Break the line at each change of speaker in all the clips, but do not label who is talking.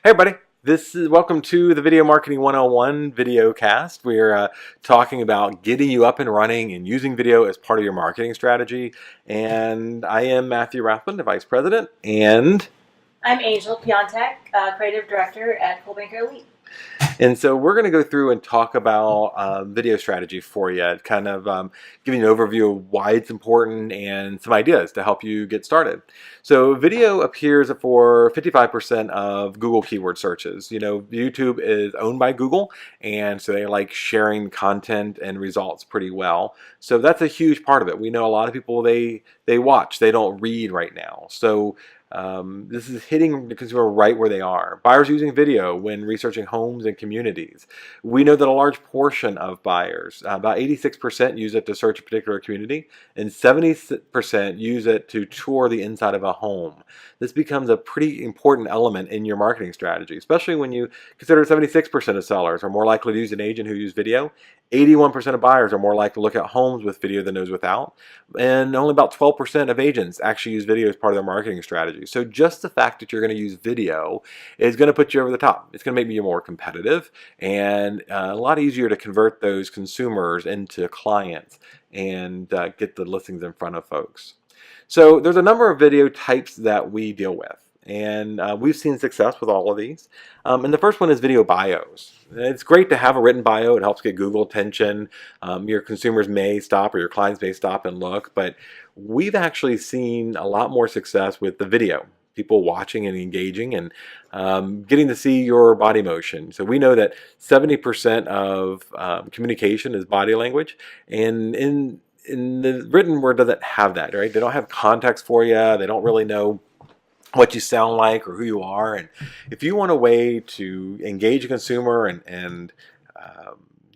Hey everybody, this is welcome to the Video Marketing 101 video cast. We're talking about getting you up and running and using video as part of your marketing strategy. And I am Matthew Rathbun, the Vice President, and
I'm Angel Piontek, Creative Director at Coldbanker Elite.
And so we're going to go through and talk about video strategy for you, kind of giving you an overview of why it's important and some ideas to help you get started. So video appears for 55% of Google keyword searches. You know, YouTube is owned by Google, and so they like sharing content and results pretty well. So that's a huge part of it. We know a lot of people, they watch, they don't read right now. So this is hitting the consumer right where they are. Buyers using video when researching homes and communities. We know that a large portion of buyers, about 86%, use it to search a particular community, and 70% use it to tour the inside of a home. This becomes a pretty important element in your marketing strategy, especially when you consider 76% of sellers are more likely to use an agent who uses video. 81% of buyers are more likely to look at homes with video than those without, and only about 12% of agents actually use video as part of their marketing strategy. So just the fact that you're going to use video is going to put you over the top. It's going to make you more competitive and a lot easier to convert those consumers into clients and get the listings in front of folks. So there's a number of video types that we deal with. And we've seen success with all of these. And the first one is video bios. It's great to have a written bio. It helps get Google attention. Your consumers may stop or your clients may stop and look. But we've actually seen a lot more success with the video. People watching and engaging and getting to see your body motion. So we know that 70% of communication is body language. And in the written word doesn't have that, right? They don't have context for you. They don't really know what you sound like or who you are. And if you want a way to engage a consumer and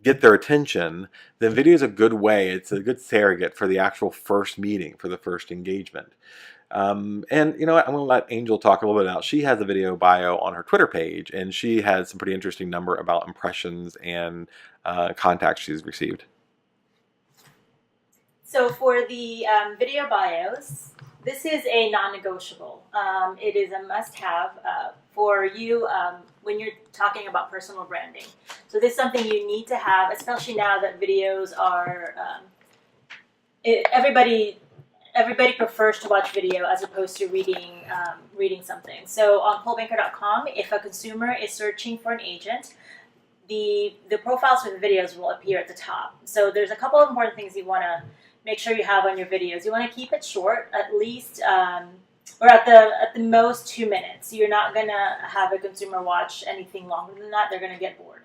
get their attention, then video is a good way. It's a good surrogate for the actual first meeting, for the first engagement. And you know what, I'm going to let Angel talk a little bit about, she has a video bio on her Twitter page, and she has some pretty interesting number about impressions and contacts she's received.
So for the video bios, this is a non-negotiable. It is a must-have for you when you're talking about personal branding. So this is something you need to have, especially now that videos are, everybody prefers to watch video as opposed to reading something. So on coldbanker.com, if a consumer is searching for an agent, the profiles for the videos will appear at the top. So there's a couple of important things you want to make sure you have on your videos. You want to keep it short, at least, or at the most 2 minutes. You're not going to have a consumer watch anything longer than that. They're going to get bored.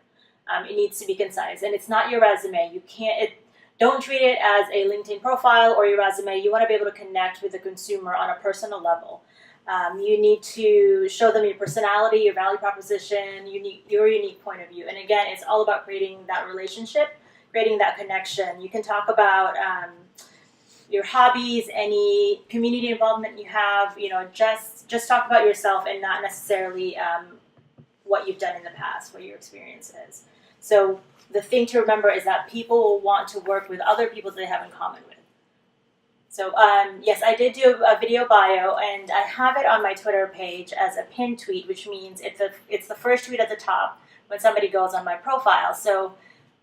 It needs to be concise, and it's not your resume. You can't. Don't treat it as a LinkedIn profile or your resume. You want to be able to connect with the consumer on a personal level. You need to show them your personality, your value proposition, your unique point of view. And again, it's all about creating that relationship, creating that connection. You can talk about your hobbies, any community involvement you have. You know, just talk about yourself and not necessarily what you've done in the past, what your experience is. So the thing to remember is that people will want to work with other people that they have in common with. So yes, I did do a video bio, and I have it on my Twitter page as a pinned tweet, which means it's the first tweet at the top when somebody goes on my profile. So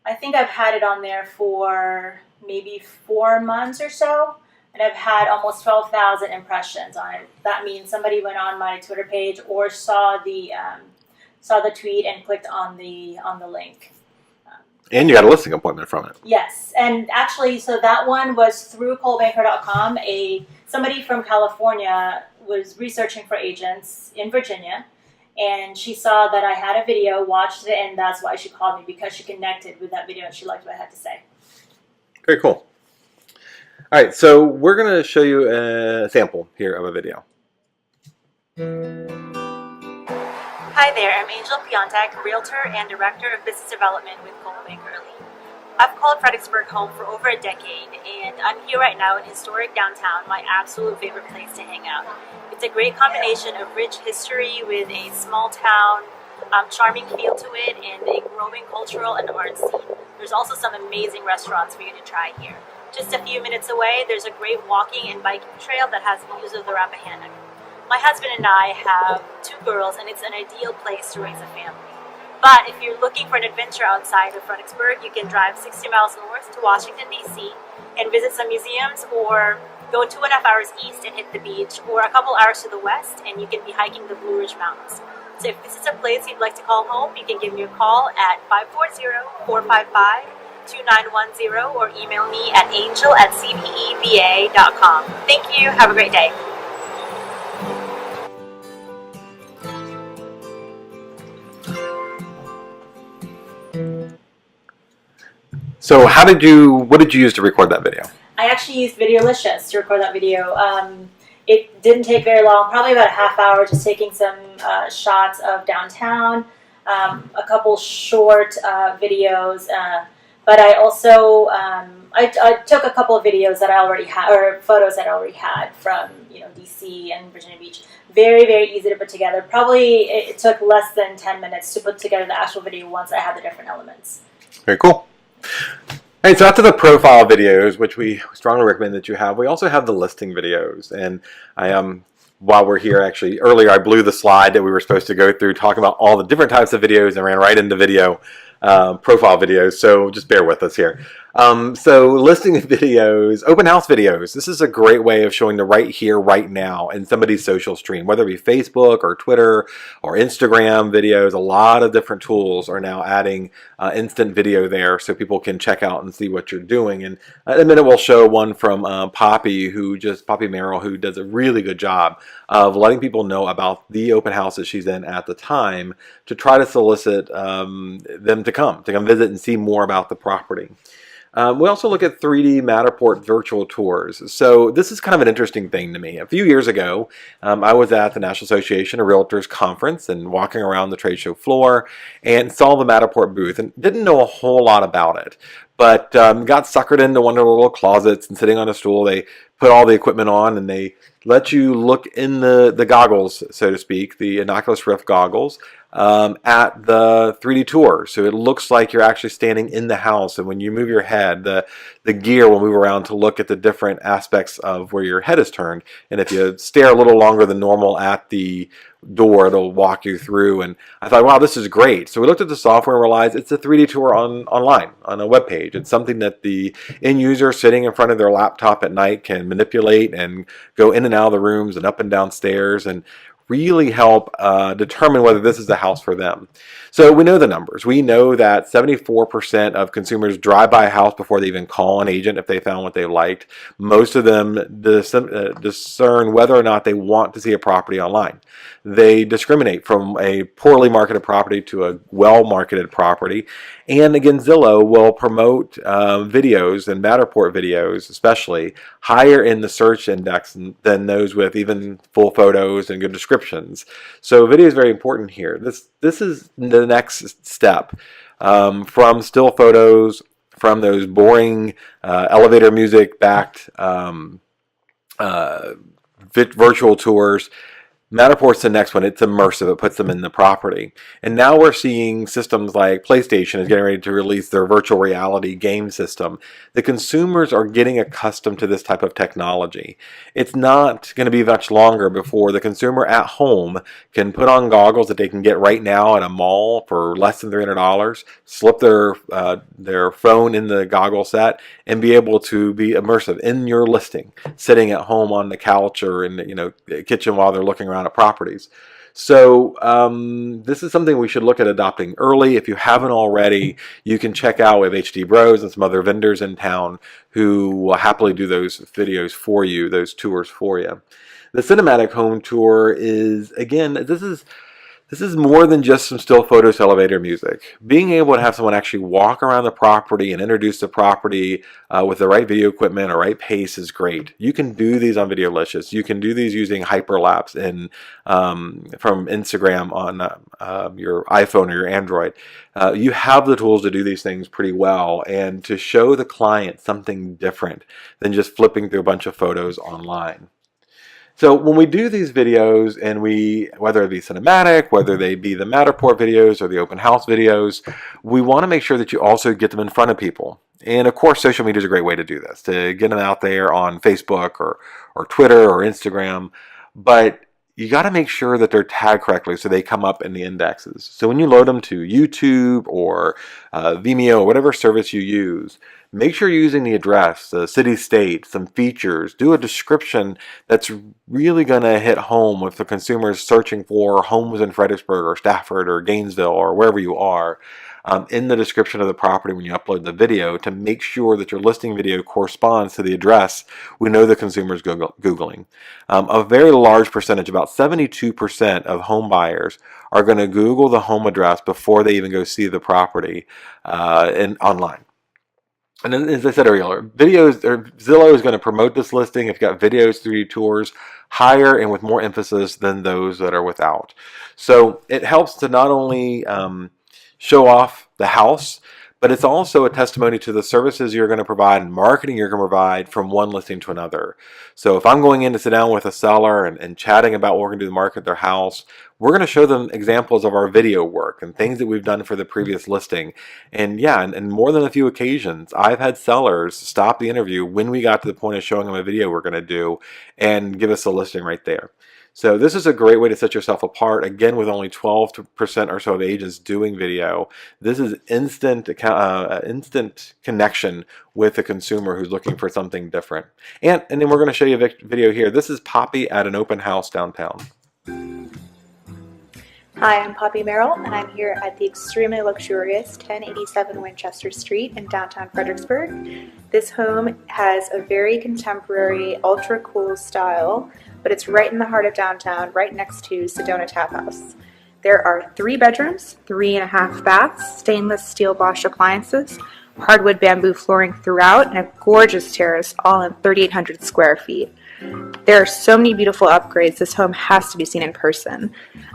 I think I've had it on there for maybe 4 months or so, and I've had almost 12,000 impressions on it. That means somebody went on my Twitter page or saw the tweet and clicked on the link.
And you got a listing appointment from it.
Yes, and actually, so that one was through coldbanker.com. Somebody from California was researching for agents in Virginia, and she saw that I had a video, watched it, and that's why she called me, because she connected with that video and she liked what I had to say.
Very cool. All right, so we're going to show you a sample here of a video.
Hi there, I'm Angel Piontek, Realtor and Director of Business Development with Coldbanker Elite. I've called Fredericksburg home for over a decade, and I'm here right now in historic downtown, my absolute favorite place to hang out. It's a great combination of rich history with a small town, charming feel to it, and a growing cultural and art scene. There's also some amazing restaurants for you to try here. Just a few minutes away, there's a great walking and biking trail that has views of the Rappahannock. My husband and I have 2 girls, and it's an ideal place to raise a family. But if you're looking for an adventure outside of Fredericksburg, you can drive 60 miles north to Washington, D.C. and visit some museums, or go 2.5 hours east and hit the beach, or a couple hours to the west and you can be hiking the Blue Ridge Mountains. So if this is a place you'd like to call home, you can give me a call at 540-455-2910 or email me at angel@cpeva.com. Thank you. Have a great day.
So what did you use to record that video?
I actually used Videolicious to record that video. It didn't take very long, probably about a half hour, just taking some shots of downtown, a couple short videos, but I also I took a couple of videos that I already had, or photos that I already had from DC and Virginia Beach. Very, very easy to put together. Probably it took less than 10 minutes to put together the actual video once I had the different elements.
Very cool. All right, so after the profile videos, which we strongly recommend that you have, we also have the listing videos. And while we're here, actually, earlier I blew the slide that we were supposed to go through talking about all the different types of videos and ran right into video profile videos. So just bear with us here. So listing videos, open house videos. This is a great way of showing the right here, right now in somebody's social stream, whether it be Facebook or Twitter or Instagram videos. A lot of different tools are now adding instant video there so people can check out and see what you're doing. And in a minute we'll show one from Poppy Merrill, who does a really good job of letting people know about the open house that she's in at the time to try to solicit them to come visit and see more about the property. We also look at 3D Matterport virtual tours. So this is kind of an interesting thing to me. A few years ago, I was at the National Association of Realtors conference and walking around the trade show floor and saw the Matterport booth and didn't know a whole lot about it. But got suckered into one of the little closets and sitting on a stool, they put all the equipment on and they let you look in the goggles, so to speak, the Oculus Rift goggles, at the 3D tour. So it looks like you're actually standing in the house, and when you move your head, the gear will move around to look at the different aspects of where your head is turned. And if you stare a little longer than normal at the door, it'll walk you through. And I thought, wow, this is great. So we looked at the software and realized it's a 3D tour online on a web page. It's something that the end user sitting in front of their laptop at night can manipulate and go in and out of the rooms and up and down stairs and really help determine whether this is a house for them. So we know the numbers. We know that 74% of consumers drive by a house before they even call an agent if they found what they liked. Most of them discern whether or not they want to see a property online. They discriminate from a poorly marketed property to a well-marketed property. And again, Zillow will promote videos and Matterport videos, especially, higher in the search index than those with even full photos and good descriptions. So video is very important here. This is the next step from still photos, from those boring elevator music backed virtual tours. Matterport's the next one. It's immersive. It puts them in the property. And now we're seeing systems like PlayStation is getting ready to release their virtual reality game system. The consumers are getting accustomed to this type of technology. It's not going to be much longer before the consumer at home can put on goggles that they can get right now at a mall for less than $300, slip their phone in the goggle set, and be able to be immersive in your listing, sitting at home on the couch or in the kitchen while they're looking around at properties. So this is something we should look at adopting early. If you haven't already, you can check out, we have HD Bros and some other vendors in town who will happily do those videos for you, those tours for you. The cinematic home tour is, again, this is more than just some still photos, elevator music. Being able to have someone actually walk around the property and introduce the property with the right video equipment or right pace is great. You can do these on Videolicious. You can do these using hyperlapse from Instagram on your iPhone or your Android. You have the tools to do these things pretty well and to show the client something different than just flipping through a bunch of photos online. So when we do these videos, and whether it be cinematic, whether they be the Matterport videos or the open house videos, we want to make sure that you also get them in front of people. And of course, social media is a great way to do this, to get them out there on Facebook or Twitter or Instagram. But you got to make sure that they're tagged correctly so they come up in the indexes. So when you load them to YouTube or Vimeo, or whatever service you use, make sure you're using the address, the city, state, some features. Do a description that's really going to hit home with the consumers searching for homes in Fredericksburg or Stafford or Gainesville or wherever you are. In the description of the property when you upload the video, to make sure that your listing video corresponds to the address we know the consumer is Googling. A very large percentage, about 72% of home buyers, are going to Google the home address before they even go see the property online. And then, as I said earlier, Zillow is going to promote this listing if you've got videos, 3D tours, higher and with more emphasis than those that are without. So it helps to not only show off the house, but it's also a testimony to the services you're going to provide and marketing you're going to provide from one listing to another. So if I'm going in to sit down with a seller and chatting about what we're going to do to market their house, we're going to show them examples of our video work and things that we've done for the previous listing. And yeah, and more than a few occasions, I've had sellers stop the interview when we got to the point of showing them a video we're going to do and give us a listing right there. So this is a great way to set yourself apart. Again, with only 12% or so of agents doing video, this is instant connection with the consumer who's looking for something different. And then we're going to show you a video here. This is Poppy at an open house downtown.
Hi, I'm Poppy Merrill, and I'm here at the extremely luxurious 1087 Winchester Street in downtown Fredericksburg. This home has a very contemporary, ultra cool style, but it's right in the heart of downtown, right next to Sedona Tap House. There are 3 bedrooms, 3.5 baths, stainless steel Bosch appliances, hardwood bamboo flooring throughout, and a gorgeous terrace, all in 3,800 square feet. There are so many beautiful upgrades. This home has to be seen in person.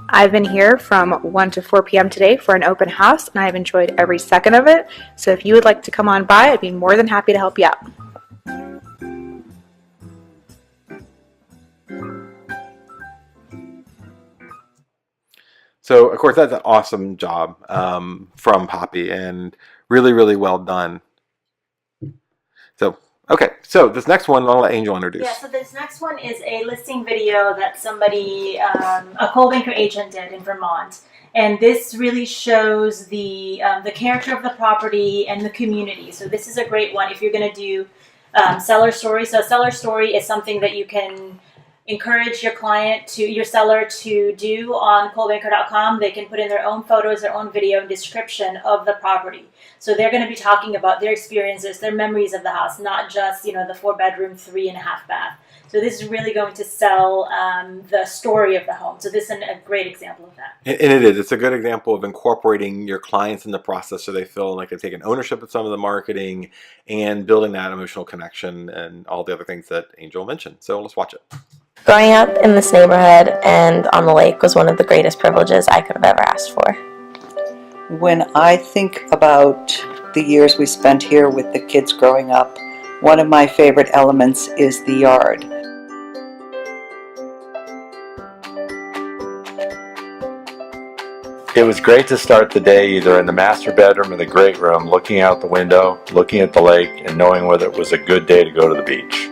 I've been here from 1 to 4 p.m. today for an open house, and I've enjoyed every second of it. So if you would like to come on by, I'd be more than happy to help you out.
So, of course, that's an awesome job from Poppy, and really, really well done. So, okay, so this next one I'll let Angel introduce.
Yeah, so this next one is a listing video that somebody, a Coldwell Banker agent did in Vermont. And this really shows the character of the property and the community. So this is a great one if you're going to do seller story. So a seller story is something that you can encourage your seller to do on coldwellbanker.com. They can put in their own photos, their own video, and description of the property. So they're going to be talking about their experiences, their memories of the house, not just, the 4-bedroom, 3.5 bath. So this is really going to sell the story of the home. So this is a great example of that.
And it is. It's a good example of incorporating your clients in the process so they feel like they've taken ownership of some of the marketing and building that emotional connection and all the other things that Angel mentioned. So let's watch it.
Growing up in this neighborhood and on the lake was one of the greatest privileges I could have ever asked for.
When I think about the years we spent here with the kids growing up, one of my favorite elements is the yard.
It was great to start the day either in the master bedroom or the great room, looking out the window, looking at the lake, and knowing whether it was a good day to go to the beach.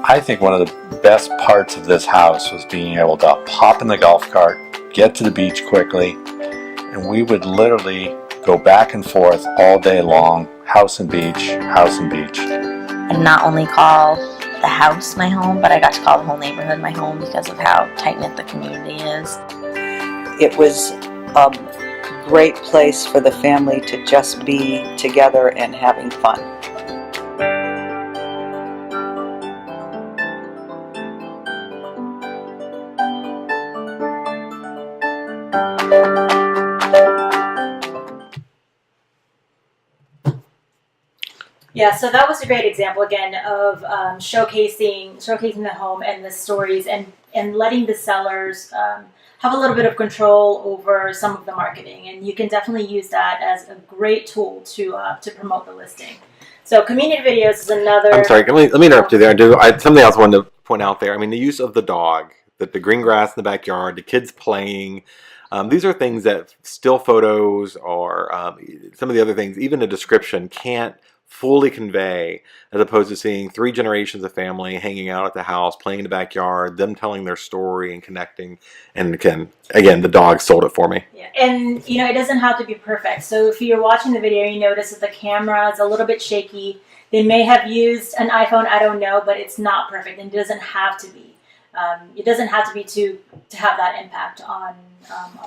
I think one of the best parts of this house was being able to hop in the golf cart, get to the beach quickly, and we would literally go back and forth all day long, house and beach, house and beach.
And not only call the house my home, but I got to call the whole neighborhood my home because of how tight-knit the community is.
It was a great place for the family to just be together and having fun.
Yeah, so that was a great example again of showcasing the home and the stories and letting the sellers have a little bit of control over some of the marketing, and you can definitely use that as a great tool to promote the listing. So community videos is another.
I'm sorry, let me interrupt you there. Something else I wanted to point out there. I mean, the use of the dog, the green grass in the backyard, the kids playing. These are things that still photos or some of the other things, even a description, can't fully convey, as opposed to seeing 3 generations of family hanging out at the house, playing in the backyard, them telling their story and connecting. And again, the dog sold it for me.
Yeah, and it doesn't have to be perfect. So if you're watching the video, you notice that the camera is a little bit shaky. They may have used an iPhone, I don't know, but it's not perfect, and it doesn't have to be. It doesn't have to be to have that impact on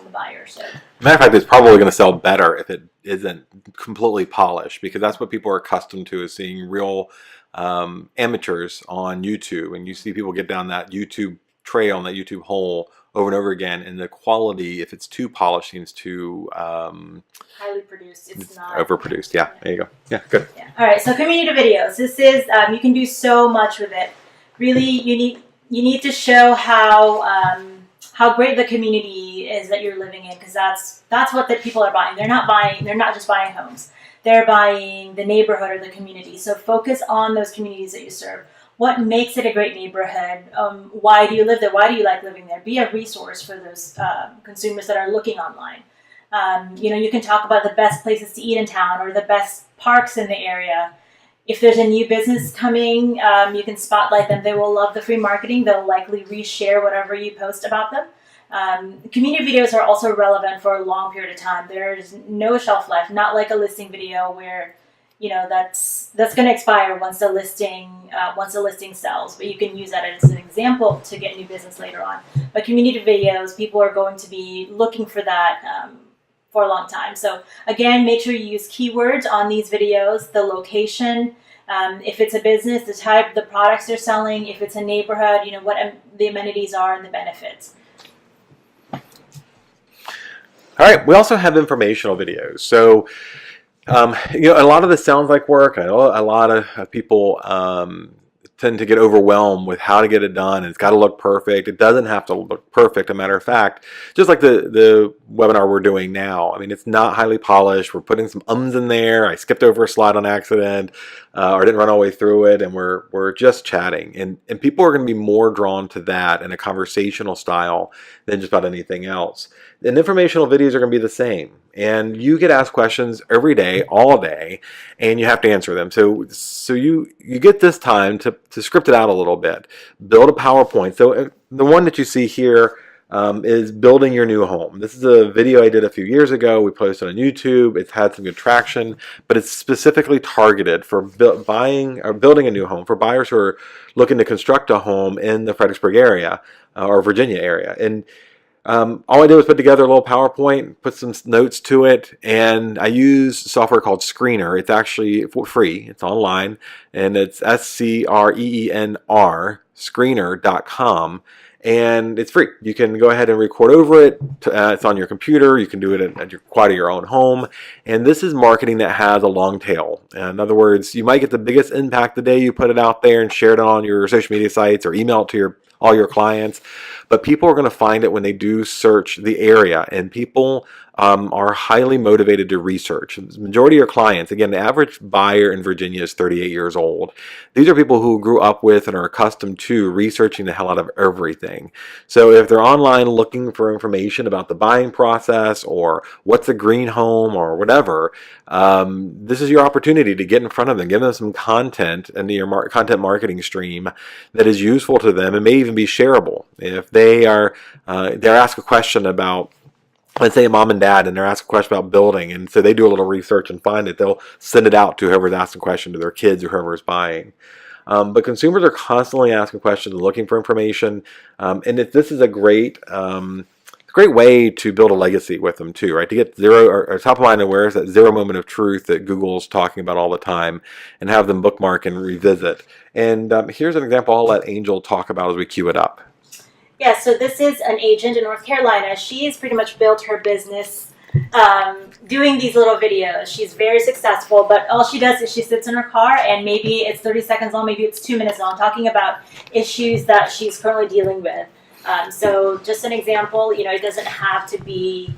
the buyer. So,
Matter of fact, it's probably going to sell better if it isn't completely polished, because that's what people are accustomed to, is seeing real amateurs on YouTube, and you see people get down that YouTube trail and that YouTube hole over and over again, and the quality, if it's too polished, seems too
highly produced. It's not
overproduced. Yeah, there you go. Yeah, good.
Yeah. All right. So community videos. This is you can do so much with it. Really, you need to show how great the community is that you're living in, because that's what the people are buying. They're not just buying homes. They're buying the neighborhood or the community. So focus on those communities that you serve. What makes it a great neighborhood? Why do you live there? Why do you like living there? Be a resource for those consumers that are looking online. You can talk about the best places to eat in town or the best parks in the area. If there's a new business coming, you can spotlight them. They will love the free marketing. They'll likely reshare whatever you post about them. Community videos are also relevant for a long period of time. There's no shelf life, not like a listing video where that's going to expire once the listing sells. But you can use that as an example to get new business later on. But community videos, people are going to be looking for that for a long time. So again, make sure you use keywords on these videos, the location, if it's a business, the type, the products they're selling, if it's a neighborhood, what the amenities are and the benefits.
All right, we also have informational videos. So, a lot of this sounds like work. I know a lot of people tend to get overwhelmed with how to get it done. It's got to look perfect. It doesn't have to look perfect. A matter of fact, just like the webinar we're doing now, I mean, it's not highly polished. We're putting some ums in there. I skipped over a slide on accident, or didn't run all the way through it, and we're just chatting. And people are going to be more drawn to that in a conversational style than just about anything else. And informational videos are going to be the same. And you get asked questions every day, all day, and you have to answer them. So you get this time to script it out a little bit. Build a PowerPoint. So the one that you see here is building your new home. This is a video I did a few years ago. We posted on YouTube. It's had some good traction, but it's specifically targeted for buying or building a new home, for buyers who are looking to construct a home in the Fredericksburg area or Virginia area. And all I did was put together a little PowerPoint, put some notes to it, and I use software called Screener. It's actually free. It's online, and it's SCREENR, screener.com, and it's free. You can go ahead and record over it. It's on your computer. You can do it at your quiet of your own home, and this is marketing that has a long tail. In other words, you might get the biggest impact the day you put it out there and share it on your social media sites or email it to all your clients, but people are going to find it when they do search the area, and people are highly motivated to research. The majority of your clients, again, the average buyer in Virginia is 38 years old. These are people who grew up with and are accustomed to researching the hell out of everything. So if they're online looking for information about the buying process or what's a green home or whatever, this is your opportunity to get in front of them, give them some content into your content marketing stream that is useful to them and may even be shareable. If they're asked a question about, let's say, mom and dad, and they're asked a question about building, and so they do a little research and find it, they'll send it out to whoever's asking the question, to their kids or whoever's buying. But consumers are constantly asking questions, looking for information, and this is a great way to build a legacy with them too, right? To get zero or top of mind awareness, that zero moment of truth that Google's talking about all the time, and have them bookmark and revisit. And here's an example I'll let Angel talk about as we queue it up.
Yeah, so this is an agent in North Carolina. She's pretty much built her business doing these little videos. She's very successful, but all she does is she sits in her car, and maybe it's 30 seconds long, maybe it's 2 minutes long, talking about issues that she's currently dealing with. So just an example, it doesn't have to be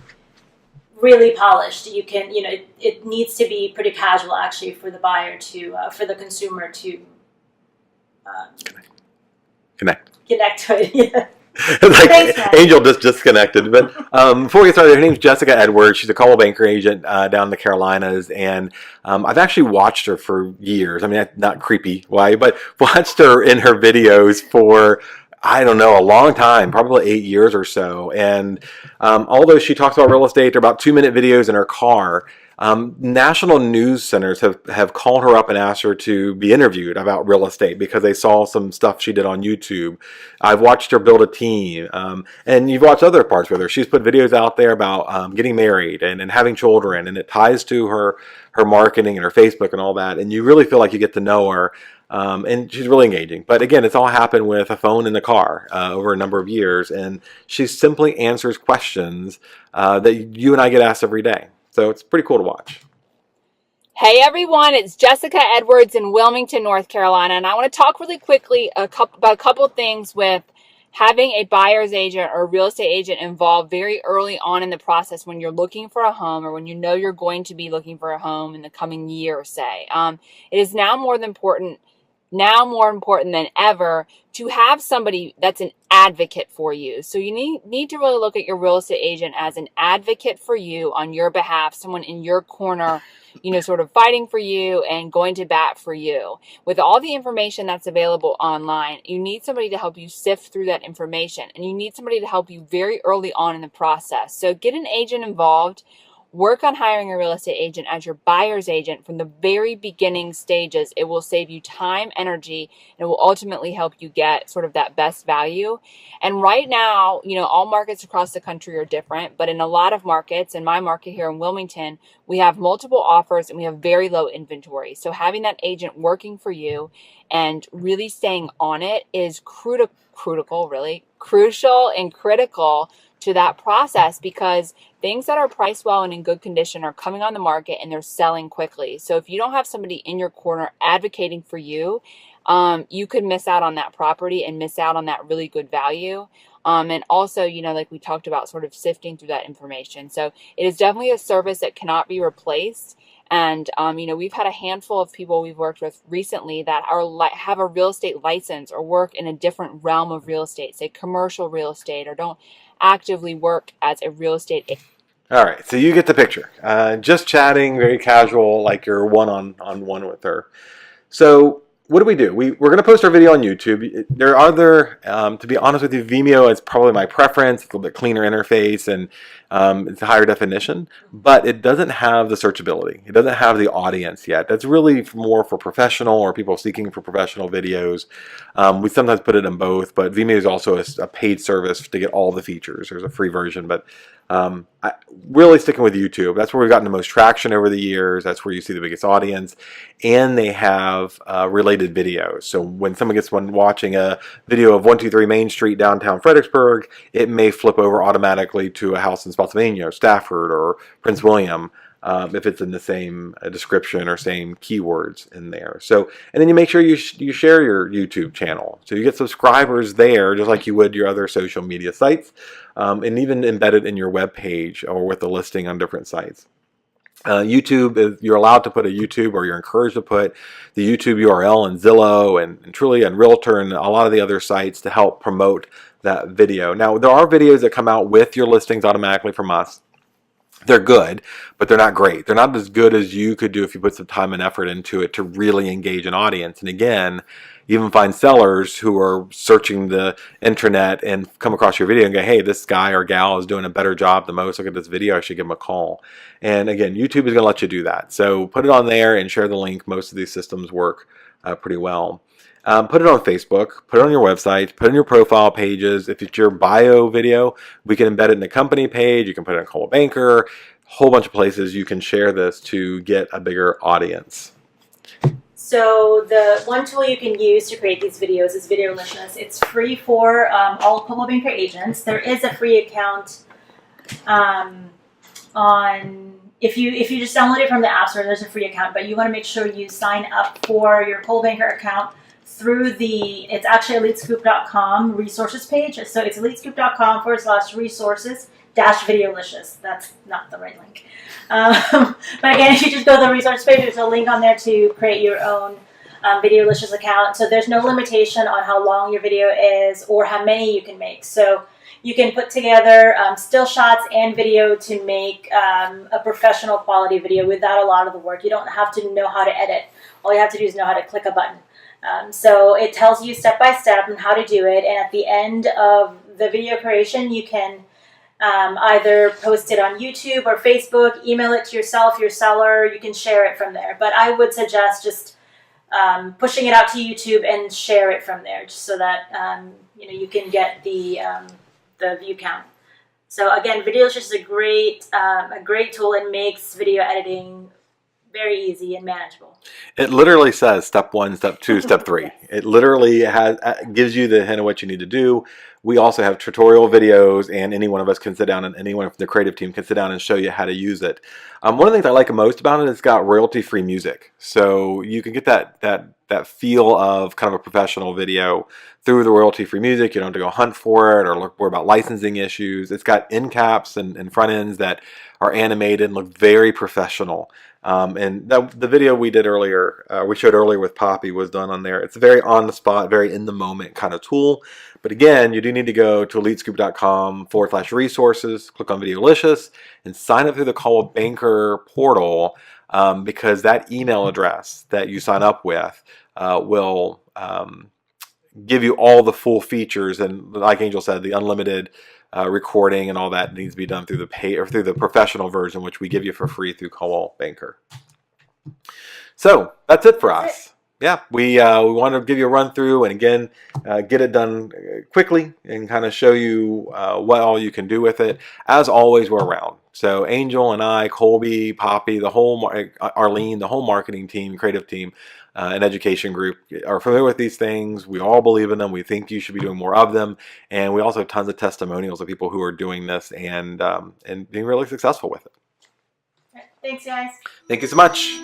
really polished. You can, it needs to be pretty casual actually for the buyer to, for the consumer to
Connect
to it. Yeah.
Like
Thanks, Matt.
Angel just disconnected. But before we get started, her name's Jessica Edwards. She's a Coldwell Banker agent down in the Carolinas, and I've actually watched her for years. I mean, not creepy way, but watched her in her videos for, I don't know, a long time, probably 8 years or so. And although she talks about real estate, they're about 2-minute videos in her car. National news centers have called her up and asked her to be interviewed about real estate because they saw some stuff she did on YouTube. I've watched her build a team, and you've watched other parts with her. She's put videos out there about getting married and having children, and it ties to her marketing and her Facebook and all that. And you really feel like you get to know her. And she's really engaging. But again, it's all happened with a phone in the car over a number of years, and she simply answers questions that you and I get asked every day. So it's pretty cool to watch.
Hey everyone, it's Jessica Edwards in Wilmington, North Carolina, and I want to talk really quickly about a couple things with having a buyer's agent or a real estate agent involved very early on in the process when you're looking for a home or when you know you're going to be looking for a home in the coming year, say. It is now more important than ever to have somebody that's an advocate for you. So you need to really look at your real estate agent as an advocate for you on your behalf, someone in your corner, sort of fighting for you and going to bat for you. With all the information that's available online, you need somebody to help you sift through that information, and you need somebody to help you very early on in the process. So get an agent involved. Work on hiring a real estate agent as your buyer's agent from the very beginning stages. It will save you time, energy, and it will ultimately help you get sort of that best value. And right now, all markets across the country are different, but in a lot of markets, in my market here in Wilmington, we have multiple offers and we have very low inventory. So having that agent working for you and really staying on it is crucial and critical to that process, because things that are priced well and in good condition are coming on the market and they're selling quickly. So if you don't have somebody in your corner advocating for you, you could miss out on that property and miss out on that really good value. And also, like we talked about, sort of sifting through that information. So it is definitely a service that cannot be replaced. And, we've had a handful of people we've worked with recently that have a real estate license or work in a different realm of real estate, say commercial real estate, or don't actively work as a real estate agent.
All right, so you get the picture. Just chatting, very casual, like you're one-on-one with her. So what do? We're going to post our video on YouTube. There are other, to be honest with you, Vimeo is probably my preference. It's a little bit cleaner interface and it's a higher definition, but it doesn't have the searchability. It doesn't have the audience yet. That's really more for professional or people seeking for professional videos. We sometimes put it in both, but Vimeo is also a paid service to get all the features. There's a free version, but really sticking with YouTube. That's where we've gotten the most traction over the years. That's where you see the biggest audience, and they have related videos. So when someone gets one watching a video of 123 Main Street downtown Fredericksburg, it may flip over automatically to a house in Spotsylvania, Stafford, or Prince William, if it's in the same description or same keywords in there. So, and then you make sure you share your YouTube channel, so you get subscribers there, just like you would your other social media sites, and even embed it in your web page or with the listing on different sites. YouTube, you're allowed to put a YouTube, or you're encouraged to put the YouTube URL in Zillow and Trulia and Realtor and a lot of the other sites to help promote that video. Now, there are videos that come out with your listings automatically from us. They're good, but they're not great. They're not as good as you could do if you put some time and effort into it to really engage an audience. And again, even find sellers who are searching the internet and come across your video and go, hey, this guy or gal is doing a better job than most. Look at this video. I should give them a call. And again, YouTube is going to let you do that. So put it on there and share the link. Most of these systems work pretty well. Put it on Facebook, put it on your website, put it in your profile pages. If it's your bio video, we can embed it in the company page. You can put it on Coldwell Banker, a whole bunch of places you can share this to get a bigger audience.
So the one tool you can use to create these videos is Videolicious. It's free for all Coldwell Banker agents. There is a free account if you just download it from the App Store, there's a free account, but you want to make sure you sign up for your Coldwell Banker account through it's actually EliteScoop.com resources page. So it's EliteScoop.com/resources-Videolicious. That's not the right link. But again, if you just go to the resource page, there's a link on there to create your own Videolicious account. So there's no limitation on how long your video is or how many you can make. So you can put together still shots and video to make a professional quality video without a lot of the work. You don't have to know how to edit. All you have to do is know how to click a button. So it tells you step by step on how to do it, and at the end of the video creation, you can either post it on YouTube or Facebook, email it to yourself, your seller, you can share it from there. But I would suggest just pushing it out to YouTube and share it from there, just so that you can get the view count. So again, Videolicious is a great tool and makes video editing very easy and manageable.
It literally says step 1, step 2, step 3. It literally gives you the hint of what you need to do. We also have tutorial videos, and any one of us can sit down, and anyone from the creative team can sit down and show you how to use it. One of the things I like most about it is it's got royalty-free music, so you can get that feel of kind of a professional video through the royalty-free music. You don't have to go hunt for it or worry about licensing issues. It's got end caps and front ends that are animated and look very professional. And the video we did earlier, we showed earlier with Poppy, was done on there. It's a very on the spot, very in the moment kind of tool. But again, you do need to go to elitescoop.com/resources, click on Videolicious, and sign up through the Coldwell Banker portal, because that email address that you sign up with will give you all the full features. And like Angel said, the unlimited recording and all that needs to be done through the through the professional version, which we give you for free through Coldwell Banker. So that's it for us. Yeah, we want to give you a run through and again get it done quickly and kind of show you what all you can do with it. As always, we're around. So Angel and I, Colby, Poppy, the whole Arlene, the whole marketing team, creative team, and education group are familiar with these things. We all believe in them. We think you should be doing more of them, and we also have tons of testimonials of people who are doing this and being really successful with it.
Thanks, guys.
Thank you so much.